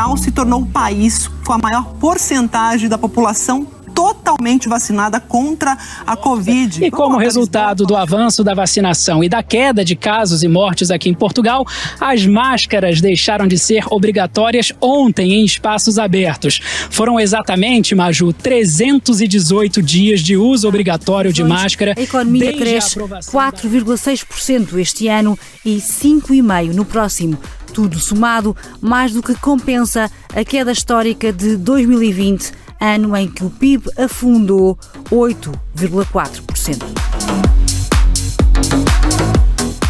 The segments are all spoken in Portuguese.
Portugal se tornou o país com a maior porcentagem da população totalmente vacinada contra a Covid. E como resultado do avanço da vacinação e da queda de casos e mortes aqui em Portugal, as máscaras deixaram de ser obrigatórias ontem em espaços abertos. Foram exatamente, Maju, 318 dias de uso obrigatório de máscara. A economia cresce 4,6% este ano e 5,5% no próximo. Tudo somado, mais do que compensa a queda histórica de 2020, ano em que o PIB afundou 8,4%.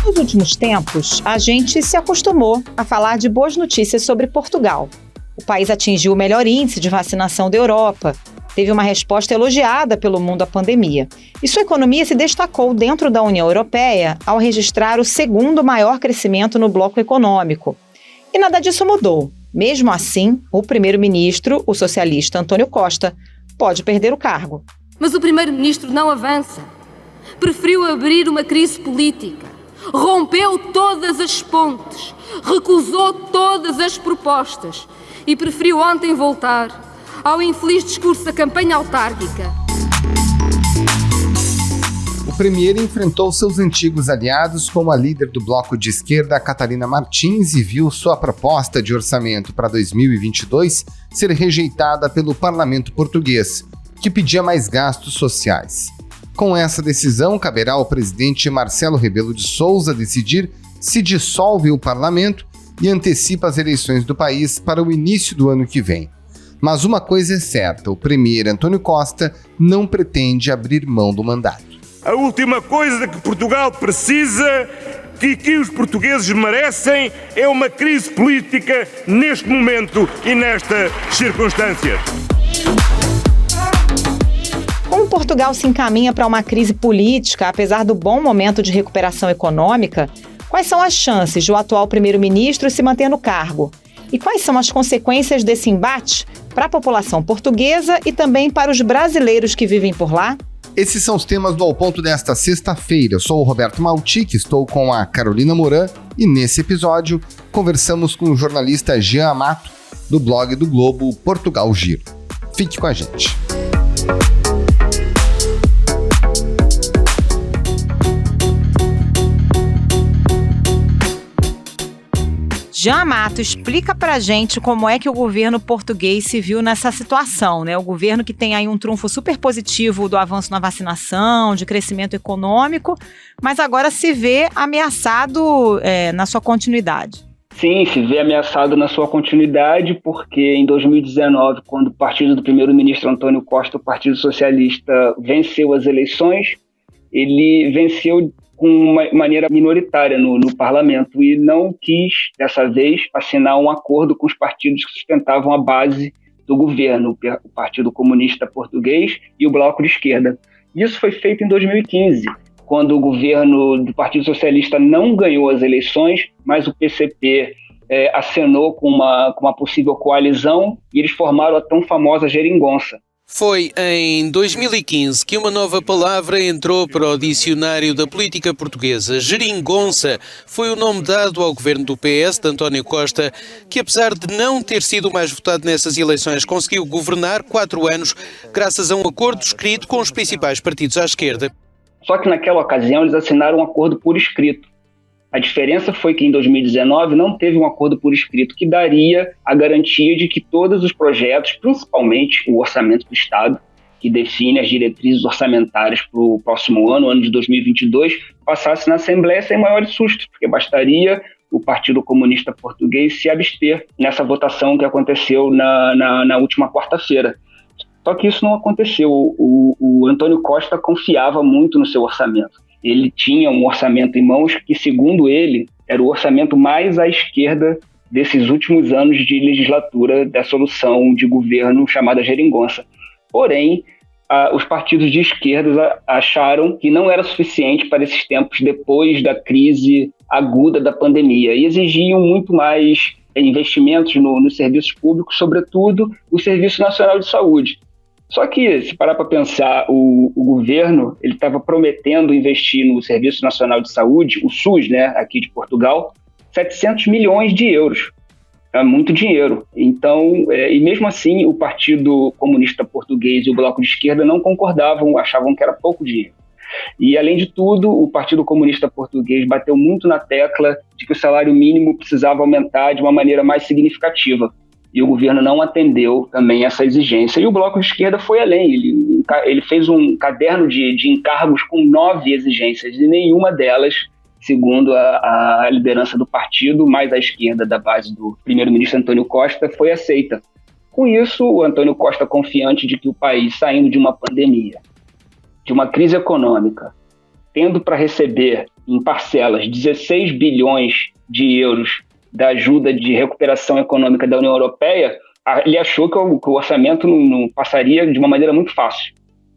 Nos últimos tempos, a gente se acostumou a falar de boas notícias sobre Portugal. O país atingiu o melhor índice de vacinação da Europa, teve uma resposta elogiada pelo mundo à pandemia. E sua economia se destacou dentro da União Europeia ao registrar o segundo maior crescimento no bloco econômico. E nada disso mudou. Mesmo assim, o primeiro-ministro, o socialista António Costa, pode perder o cargo. Mas o primeiro-ministro não avança. Preferiu abrir uma crise política. Rompeu todas as pontes. Recusou todas as propostas. E preferiu ontem voltar ao infeliz discurso da campanha autárquica. O premier enfrentou seus antigos aliados como a líder do bloco de esquerda, Catarina Martins, e viu sua proposta de orçamento para 2022 ser rejeitada pelo parlamento português, que pedia mais gastos sociais. Com essa decisão, caberá ao presidente Marcelo Rebelo de Sousa decidir se dissolve o parlamento e antecipa as eleições do país para o início do ano que vem. Mas uma coisa é certa, o premier António Costa não pretende abrir mão do mandato. A última coisa que Portugal precisa, que os portugueses merecem, é uma crise política neste momento e nestas circunstâncias. Como Portugal se encaminha para uma crise política, apesar do bom momento de recuperação econômica, quais são as chances do atual primeiro-ministro se manter no cargo? E quais são as consequências desse embate para a população portuguesa e também para os brasileiros que vivem por lá? Esses são os temas do Ao Ponto desta sexta-feira. Eu sou o Roberto Maltic, estou com a Carolina Moran e nesse episódio conversamos com o jornalista Jean Amato, do blog do Globo Portugal Giro. Fique com a gente. Jean Amato, explica pra gente como é que o governo português se viu nessa situação, né? O governo que tem aí um trunfo super positivo do avanço na vacinação, de crescimento econômico, mas agora se vê ameaçado na sua continuidade. Sim, se vê ameaçado na sua continuidade, porque em 2019, quando o partido do primeiro-ministro António Costa, o Partido Socialista, venceu as eleições, ele venceu com uma maneira minoritária no parlamento e não quis, dessa vez, assinar um acordo com os partidos que sustentavam a base do governo, o Partido Comunista Português e o Bloco de Esquerda. Isso foi feito em 2015, quando o governo do Partido Socialista não ganhou as eleições, mas o PCP acenou com uma possível coalizão e eles formaram a tão famosa geringonça. Foi em 2015 que uma nova palavra entrou para o dicionário da política portuguesa. Geringonça foi o nome dado ao governo do PS, de António Costa, que apesar de não ter sido o mais votado nessas eleições, conseguiu governar 4 anos graças a um acordo escrito com os principais partidos à esquerda. Só que naquela ocasião eles assinaram um acordo por escrito. A diferença foi que em 2019 não teve um acordo por escrito que daria a garantia de que todos os projetos, principalmente o orçamento do Estado, que define as diretrizes orçamentárias para o próximo ano de 2022, passasse na Assembleia sem maiores sustos, porque bastaria o Partido Comunista Português se abster nessa votação que aconteceu na última quarta-feira. Só que isso não aconteceu. O António Costa confiava muito no seu orçamento. Ele tinha um orçamento em mãos que, segundo ele, era o orçamento mais à esquerda desses últimos anos de legislatura da solução de governo chamada geringonça. Porém, os partidos de esquerda acharam que não era suficiente para esses tempos depois da crise aguda da pandemia e exigiam muito mais investimentos nos serviços públicos, sobretudo o Serviço Nacional de Saúde. Só que, se parar para pensar, o governo ele estava prometendo investir no Serviço Nacional de Saúde, o SUS, né, aqui de Portugal, 700 milhões de euros. É muito dinheiro. Então, e mesmo assim, o Partido Comunista Português e o Bloco de Esquerda não concordavam, achavam que era pouco dinheiro. E, além de tudo, o Partido Comunista Português bateu muito na tecla de que o salário mínimo precisava aumentar de uma maneira mais significativa. E o governo não atendeu também essa exigência. E o Bloco de Esquerda foi além. Ele fez um caderno de encargos com 9 exigências, e nenhuma delas, segundo a liderança do partido, mais à esquerda da base do primeiro-ministro Antônio Costa, foi aceita. Com isso, o Antônio Costa, confiante de que o país, saindo de uma pandemia, de uma crise econômica, tendo para receber em parcelas 16 bilhões de euros da ajuda de recuperação econômica da União Europeia, ele achou que o orçamento não passaria de uma maneira muito fácil,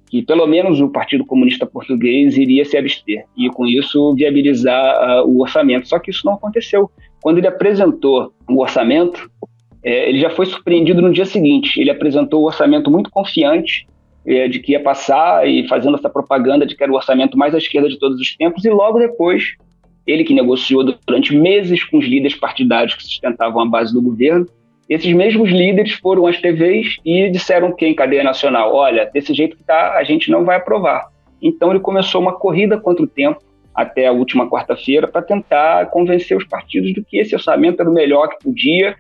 que pelo menos o Partido Comunista Português iria se abster e, com isso, viabilizar o orçamento. Só que isso não aconteceu. Quando ele apresentou o orçamento, ele já foi surpreendido no dia seguinte. Ele apresentou o orçamento muito confiante de que ia passar e fazendo essa propaganda de que era o orçamento mais à esquerda de todos os tempos, e logo depois, ele que negociou durante meses com os líderes partidários que sustentavam a base do governo, esses mesmos líderes foram às TVs e disseram que em cadeia nacional, olha, desse jeito que está, a gente não vai aprovar. Então ele começou uma corrida contra o tempo até a última quarta-feira para tentar convencer os partidos de que esse orçamento era o melhor que podia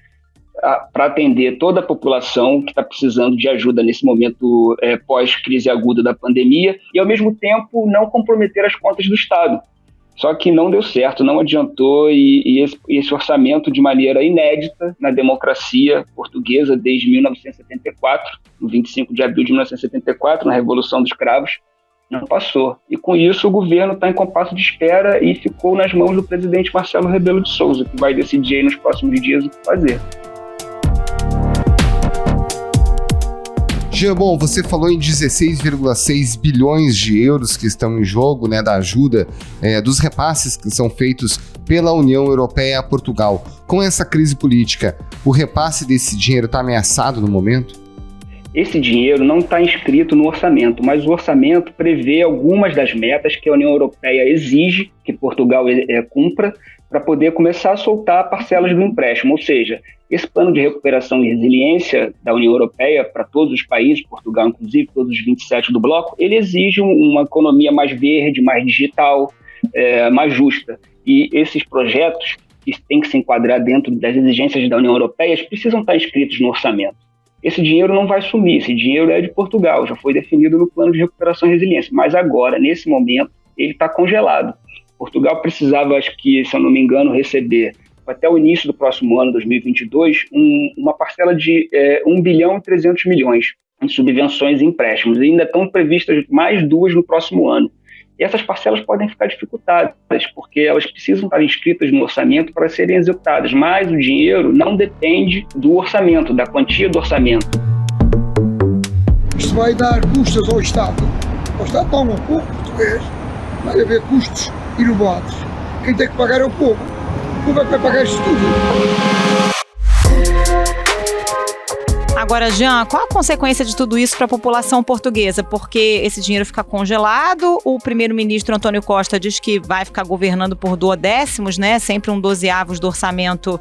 para atender toda a população que está precisando de ajuda nesse momento pós-crise aguda da pandemia e, ao mesmo tempo, não comprometer as contas do Estado. Só que não deu certo, não adiantou, e esse orçamento, de maneira inédita na democracia portuguesa desde 1974, no 25 de abril de 1974, na Revolução dos Cravos, não passou. E com isso o governo está em compasso de espera e ficou nas mãos do presidente Marcelo Rebelo de Sousa, que vai decidir aí nos próximos dias o que fazer. Jean, bom, você falou em 16,6 bilhões de euros que estão em jogo, né, da ajuda, dos repasses que são feitos pela União Europeia a Portugal. Com essa crise política, o repasse desse dinheiro está ameaçado no momento? Esse dinheiro não está inscrito no orçamento, mas o orçamento prevê algumas das metas que a União Europeia exige que Portugal cumpra para poder começar a soltar parcelas do empréstimo, ou seja, esse plano de recuperação e resiliência da União Europeia para todos os países, Portugal inclusive, todos os 27 do bloco, ele exige uma economia mais verde, mais digital, mais justa. E esses projetos que têm que se enquadrar dentro das exigências da União Europeia precisam estar inscritos no orçamento. Esse dinheiro não vai sumir, esse dinheiro é de Portugal, já foi definido no plano de recuperação e resiliência, mas agora, nesse momento, ele está congelado. Portugal precisava, acho que, se eu não me engano, receber até o início do próximo ano, 2022, uma parcela de 1 bilhão e 300 milhões em subvenções e empréstimos. E ainda estão previstas mais 2 no próximo ano. E essas parcelas podem ficar dificultadas, porque elas precisam estar inscritas no orçamento para serem executadas. Mas o dinheiro não depende do orçamento, da quantia do orçamento. Isto vai dar custos ao Estado. Ao Estado, para o povo português, vai haver custos elevados. Quem tem que pagar é o povo. O povo é que vai pagar isto tudo. Agora, Jean, qual a consequência de tudo isso para a população portuguesa? Porque esse dinheiro fica congelado, o primeiro-ministro Antônio Costa diz que vai ficar governando por 12º, né? Sempre um 12º do orçamento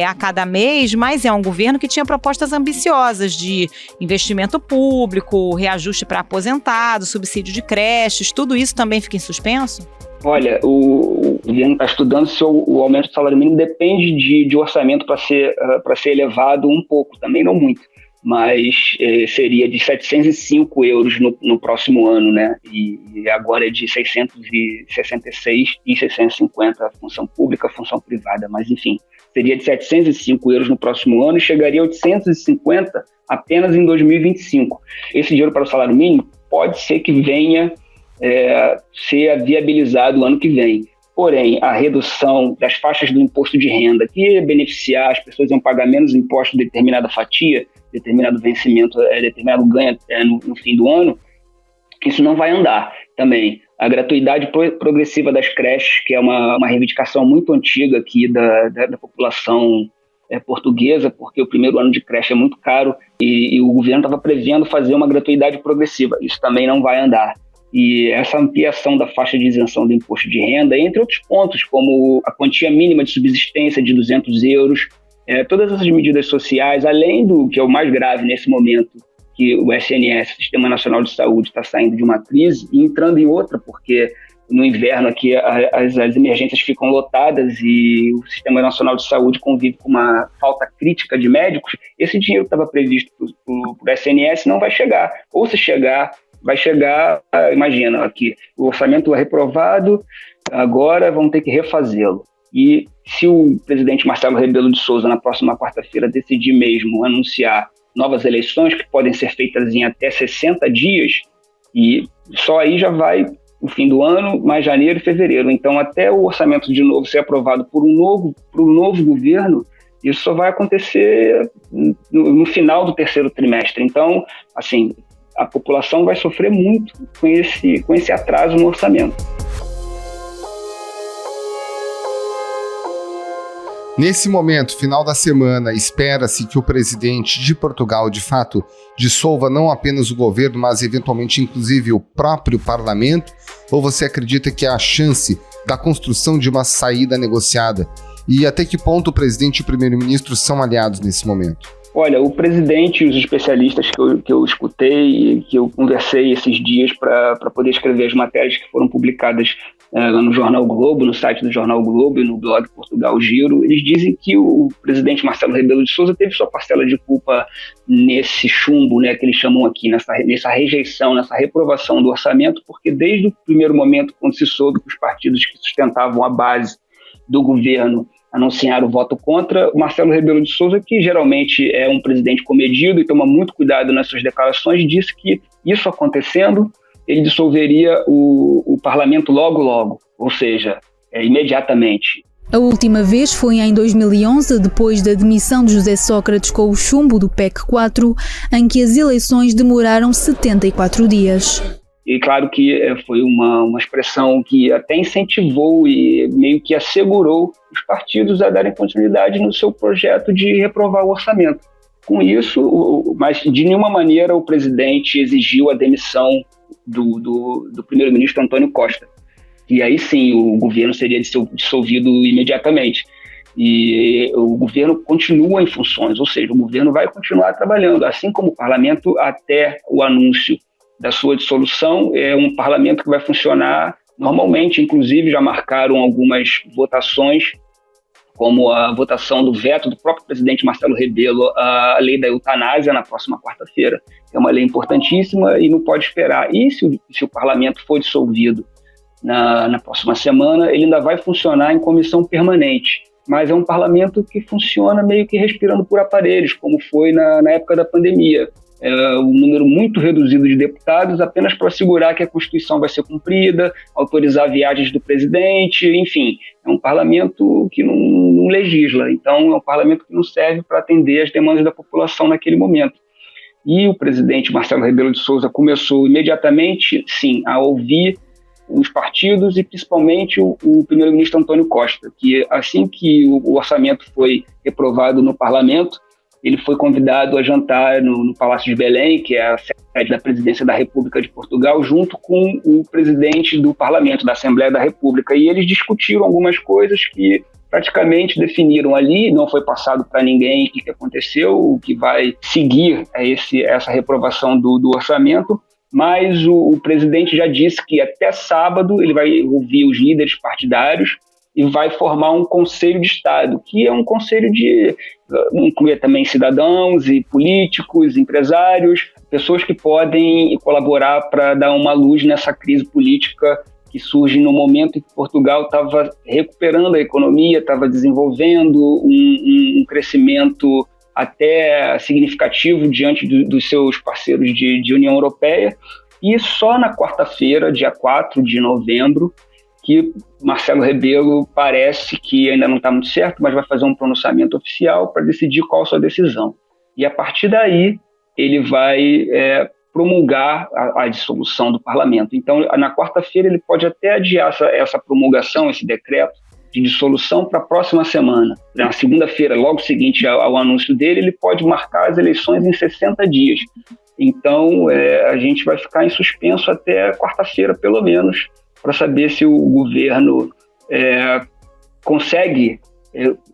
a cada mês, mas é um governo que tinha propostas ambiciosas de investimento público, reajuste para aposentados, subsídio de creches, tudo isso também fica em suspenso? Olha, o governo está estudando se o aumento do salário mínimo depende de orçamento para ser elevado um pouco, também não muito, mas seria de 705 euros no próximo ano, né? E agora é de 666 e 650 função pública, função privada, mas enfim, seria de 705 euros no próximo ano e chegaria a 850 apenas em 2025. Esse dinheiro para o salário mínimo pode ser que venha ser viabilizado no ano que vem. Porém, a redução das faixas do imposto de renda, que ia beneficiar, as pessoas iam pagar menos imposto de determinada fatia, determinado vencimento, determinado ganho no fim do ano, isso não vai andar também. A gratuidade progressiva das creches, que é uma reivindicação muito antiga aqui da população portuguesa, porque o primeiro ano de creche é muito caro e o governo estava prevendo fazer uma gratuidade progressiva. Isso também não vai andar. E essa ampliação da faixa de isenção do imposto de renda, entre outros pontos, como a quantia mínima de subsistência de 200 euros, todas essas medidas sociais, além do que é o mais grave nesse momento, que o SNS, Sistema Nacional de Saúde, está saindo de uma crise e entrando em outra, porque no inverno aqui as emergências ficam lotadas e o Sistema Nacional de Saúde convive com uma falta crítica de médicos. Esse dinheiro que estava previsto para o SNS não vai chegar. Ou se chegar, vai chegar, imagina, aqui, o orçamento é reprovado, agora vão ter que refazê-lo. E se o presidente Marcelo Rebelo de Sousa, na próxima quarta-feira, decidir mesmo anunciar novas eleições, que podem ser feitas em até 60 dias, e só aí já vai o fim do ano, mais janeiro e fevereiro. Então, até o orçamento de novo ser aprovado por um novo governo, isso só vai acontecer no final do terceiro trimestre. Então, assim, a população vai sofrer muito com esse atraso no orçamento. Nesse momento, final da semana, espera-se que o presidente de Portugal, de fato, dissolva não apenas o governo, mas eventualmente inclusive o próprio parlamento? Ou você acredita que há a chance da construção de uma saída negociada? E até que ponto o presidente e o primeiro-ministro são aliados nesse momento? Olha, o presidente e os especialistas que eu escutei e que eu conversei esses dias para poder escrever as matérias que foram publicadas no Jornal Globo, no site do Jornal Globo e no blog Portugal Giro, eles dizem que o presidente Marcelo Rebelo de Sousa teve sua parcela de culpa nesse chumbo, né, que eles chamam aqui, nessa rejeição, nessa reprovação do orçamento, porque desde o primeiro momento, quando se soube que os partidos que sustentavam a base do governo anunciaram o voto contra, o Marcelo Rebelo de Sousa, que geralmente é um presidente comedido e toma muito cuidado nas suas declarações, disse que isso acontecendo, ele dissolveria o parlamento logo, ou seja, imediatamente. A última vez foi em 2011, depois da demissão de José Sócrates com o chumbo do PEC 4, em que as eleições demoraram 74 dias. E claro que foi uma expressão que até incentivou e meio que assegurou os partidos a darem continuidade no seu projeto de reprovar o orçamento. Com isso, mas de nenhuma maneira o presidente exigiu a demissão do primeiro-ministro Antônio Costa. E aí sim, o governo seria dissolvido imediatamente. E o governo continua em funções, ou seja, o governo vai continuar trabalhando, assim como o parlamento, até o anúncio da sua dissolução. É um parlamento que vai funcionar normalmente, inclusive já marcaram algumas votações, como a votação do veto do próprio presidente Marcelo Rebelo à lei da eutanásia na próxima quarta-feira. É uma lei importantíssima e não pode esperar. E se o parlamento for dissolvido na próxima semana, ele ainda vai funcionar em comissão permanente. Mas é um parlamento que funciona meio que respirando por aparelhos, como foi na época da pandemia. Um número muito reduzido de deputados, apenas para assegurar que a Constituição vai ser cumprida, autorizar viagens do presidente, enfim. É um parlamento que não legisla, então é um parlamento que não serve para atender as demandas da população naquele momento. E o presidente Marcelo Rebelo de Sousa começou imediatamente, sim, a ouvir os partidos e principalmente o primeiro-ministro Antônio Costa, que assim que o orçamento foi reprovado no parlamento, ele foi convidado a jantar no Palácio de Belém, que é a sede da Presidência da República de Portugal, junto com o presidente do Parlamento, da Assembleia da República. E eles discutiram algumas coisas que praticamente definiram ali, não foi passado para ninguém o que aconteceu, o que vai seguir essa reprovação do orçamento, mas o presidente já disse que até sábado ele vai ouvir os líderes partidários e vai formar um conselho de Estado, que é um conselho de incluir também cidadãos e políticos, empresários, pessoas que podem colaborar para dar uma luz nessa crise política que surge no momento em que Portugal estava recuperando a economia, estava desenvolvendo um crescimento até significativo diante dos seus parceiros de União Europeia. E só na quarta-feira, dia 4 de novembro, que Marcelo Rebelo parece que ainda não está muito certo, mas vai fazer um pronunciamento oficial para decidir qual a sua decisão. E a partir daí, ele vai promulgar a dissolução do parlamento. Então, na quarta-feira, ele pode até adiar essa promulgação, esse decreto de dissolução para a próxima semana. Na segunda-feira, logo seguinte ao anúncio dele, ele pode marcar as eleições em 60 dias. Então, a gente vai ficar em suspenso até quarta-feira, pelo menos, para saber se o governo consegue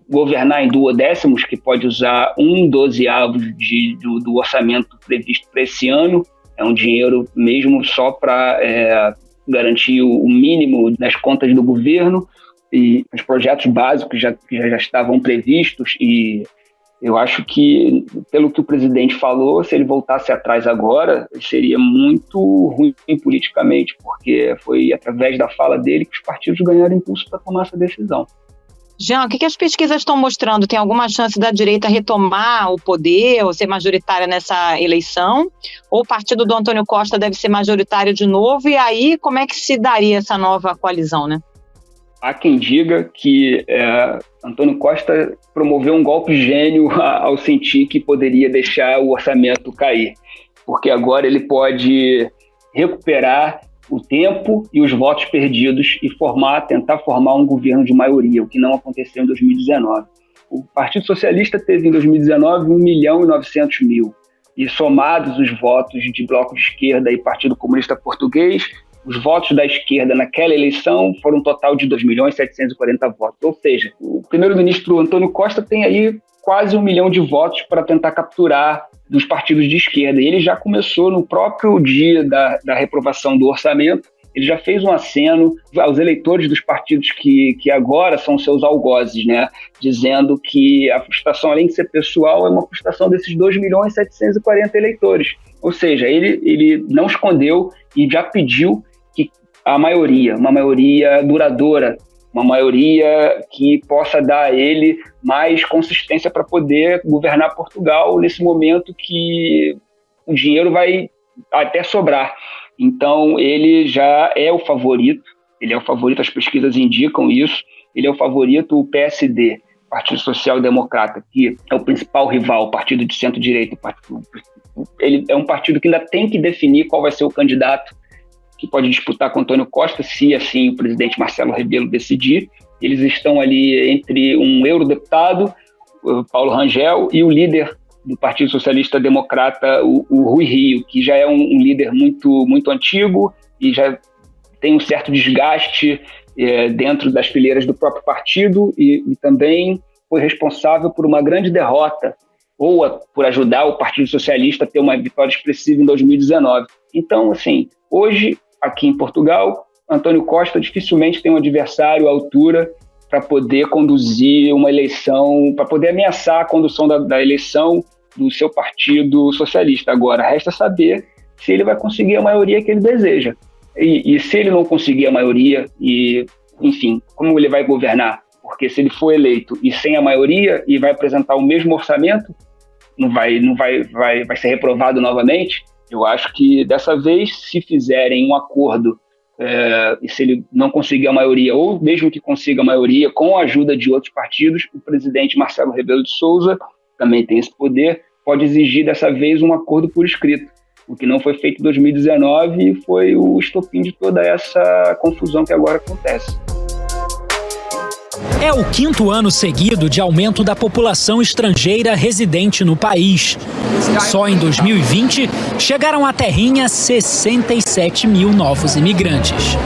governar em duodécimos, que pode usar 1/12 do orçamento previsto para esse ano. É um dinheiro mesmo só para garantir o mínimo das contas do governo e os projetos básicos que já estavam previstos. E eu acho que, pelo que o presidente falou, se ele voltasse atrás agora, seria muito ruim politicamente, porque foi através da fala dele que os partidos ganharam impulso para tomar essa decisão. Jean, o que as pesquisas estão mostrando? Tem alguma chance da direita retomar o poder ou ser majoritária nessa eleição? Ou o partido do Antônio Costa deve ser majoritário de novo? E aí, como é que se daria essa nova coalizão, né? Há quem diga que Antônio Costa promoveu um golpe gênio ao sentir que poderia deixar o orçamento cair, porque agora ele pode recuperar o tempo e os votos perdidos e tentar formar um governo de maioria, o que não aconteceu em 2019. O Partido Socialista teve em 2019 1.900.000, e somados os votos de Bloco de Esquerda e Partido Comunista Português, os votos da esquerda naquela eleição foram um total de 2.740.000 votos. Ou seja, o primeiro-ministro Antônio Costa tem aí quase 1 milhão de votos para tentar capturar dos partidos de esquerda. E ele já começou no próprio dia da reprovação do orçamento, ele já fez um aceno aos eleitores dos partidos que agora são seus algozes, né? Dizendo que a frustração, além de ser pessoal, é uma frustração desses 2.740.000 eleitores. Ou seja, ele não escondeu e já pediu que a maioria, uma maioria duradoura, uma maioria que possa dar a ele mais consistência para poder governar Portugal nesse momento que o dinheiro vai até sobrar. Então, ele já é o favorito, as pesquisas indicam isso, ele é o favorito. O PSD, Partido Social Democrata, que é o principal rival, o partido de centro-direita, ele é um partido que ainda tem que definir qual vai ser o candidato que pode disputar com Antônio Costa, se assim o presidente Marcelo Rebelo decidir. Eles estão ali entre um eurodeputado, o Paulo Rangel, e o líder do Partido Socialista Democrata, o Rui Rio, que já é um líder muito, muito antigo e já tem um certo desgaste dentro das fileiras do próprio partido e também foi responsável por uma grande derrota ou por ajudar o Partido Socialista a ter uma vitória expressiva em 2019. Então, assim, hoje, aqui em Portugal, Antônio Costa dificilmente tem um adversário à altura para poder conduzir uma eleição, para poder ameaçar a condução da eleição do seu Partido Socialista. Agora, resta saber se ele vai conseguir a maioria que ele deseja. E se ele não conseguir a maioria, enfim, como ele vai governar? Porque se ele for eleito e sem a maioria e vai apresentar o mesmo orçamento, vai ser reprovado novamente. Eu acho que dessa vez, se fizerem um acordo e se ele não conseguir a maioria, ou mesmo que consiga a maioria com a ajuda de outros partidos, o presidente Marcelo Rebelo de Sousa também tem esse poder, pode exigir dessa vez um acordo por escrito, o que não foi feito em 2019 e foi o estopim de toda essa confusão que agora acontece. É o 5º ano seguido de aumento da população estrangeira residente no país. Só em 2020, chegaram à terrinha 67.000 novos imigrantes.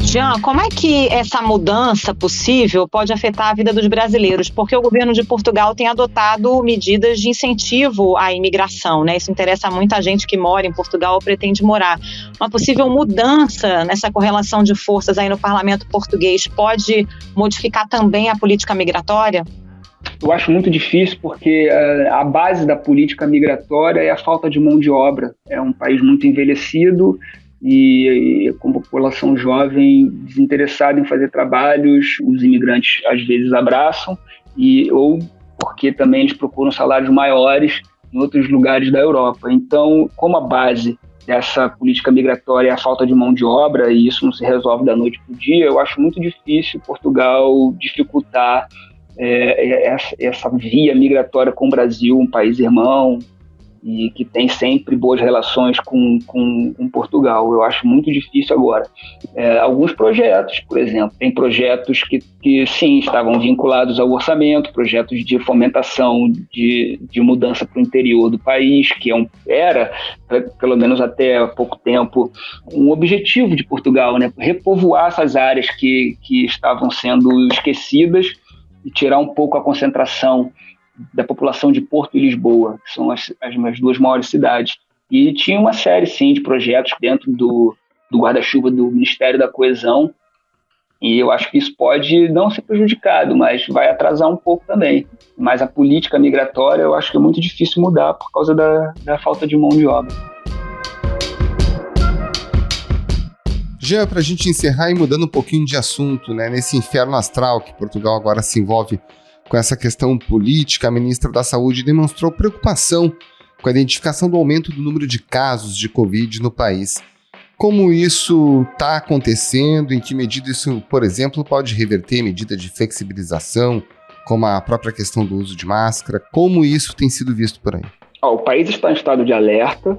Jean, como é que essa mudança possível pode afetar a vida dos brasileiros? Porque o governo de Portugal tem adotado medidas de incentivo à imigração, né? Isso interessa a muita gente que mora em Portugal ou pretende morar. Uma possível mudança nessa correlação de forças aí no parlamento português pode modificar também a política migratória? Eu acho muito difícil porque a base da política migratória é a falta de mão de obra. É um país muito envelhecido e com população jovem desinteressada em fazer trabalhos, os imigrantes às vezes abraçam, ou porque também eles procuram salários maiores em outros lugares da Europa. Então, como a base dessa política migratória é a falta de mão de obra, e isso não se resolve da noite para o dia, eu acho muito difícil Portugal dificultar essa via migratória com o Brasil, um país irmão, e que tem sempre boas relações com Portugal. Eu acho muito difícil agora. Alguns projetos, por exemplo, tem projetos que sim, estavam vinculados ao orçamento, projetos de fomentação de mudança para o interior do país, que era, pelo menos até há pouco tempo, um objetivo de Portugal, né? Repovoar essas áreas que estavam sendo esquecidas e tirar um pouco a concentração da população de Porto e Lisboa, que são as minhas duas maiores cidades. E tinha uma série, sim, de projetos dentro do guarda-chuva do Ministério da Coesão, e eu acho que isso pode não ser prejudicado, mas vai atrasar um pouco também. Mas a política migratória eu acho que é muito difícil mudar por causa da falta de mão de obra. Jean, para a gente encerrar e mudando um pouquinho de assunto, né, nesse inferno astral que Portugal agora se envolve com essa questão política, a ministra da Saúde demonstrou preocupação com a identificação do aumento do número de casos de Covid no país. Como isso está acontecendo? Em que medida isso, por exemplo, pode reverter medida de flexibilização, como a própria questão do uso de máscara? Como isso tem sido visto por aí? O país está em estado de alerta,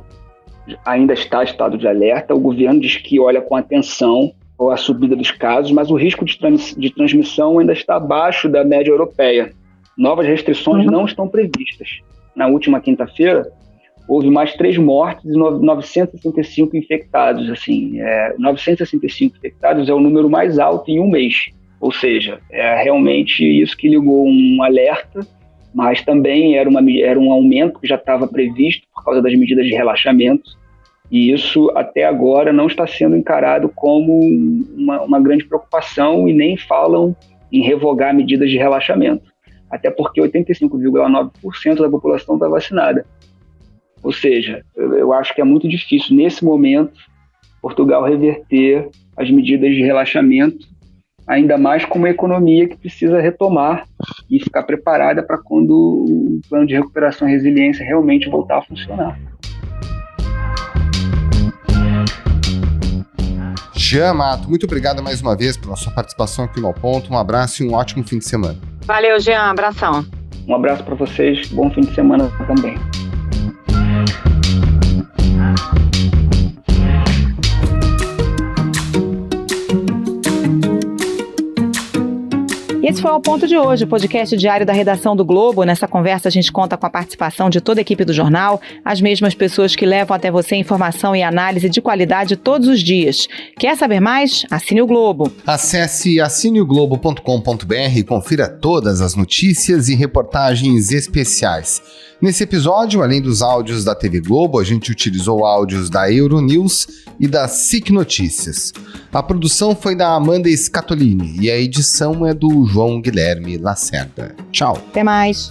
ainda está em estado de alerta. O governo diz que olha com atenção a subida dos casos, mas o risco de transmissão ainda está abaixo da média europeia. Novas restrições não estão previstas. Na última quinta-feira, houve mais 3 mortes e 965 infectados. 965 infectados é o número mais alto em um mês. Ou seja, é realmente isso que ligou um alerta, mas também era um aumento que já estava previsto por causa das medidas de relaxamento. E isso, até agora, não está sendo encarado como uma grande preocupação e nem falam em revogar medidas de relaxamento. Até porque 85,9% da população está vacinada. Ou seja, eu acho que é muito difícil, nesse momento, Portugal reverter as medidas de relaxamento, ainda mais com uma economia que precisa retomar e ficar preparada para quando o plano de recuperação e resiliência realmente voltar a funcionar. Jean Mato, muito obrigado mais uma vez pela sua participação aqui no Ao Ponto. Um abraço e um ótimo fim de semana. Valeu, Jean. Abração. Um abraço para vocês. Bom fim de semana também. Esse foi o Ponto de hoje, o podcast diário da redação do Globo. Nessa conversa a gente conta com a participação de toda a equipe do jornal, as mesmas pessoas que levam até você informação e análise de qualidade todos os dias. Quer saber mais? Assine o Globo. Acesse assineoglobo.com.br e confira todas as notícias e reportagens especiais. Nesse episódio, além dos áudios da TV Globo, a gente utilizou áudios da Euronews e da SIC Notícias. A produção foi da Amanda Scatolini e a edição é do João Guilherme Lacerda. Tchau. Até mais.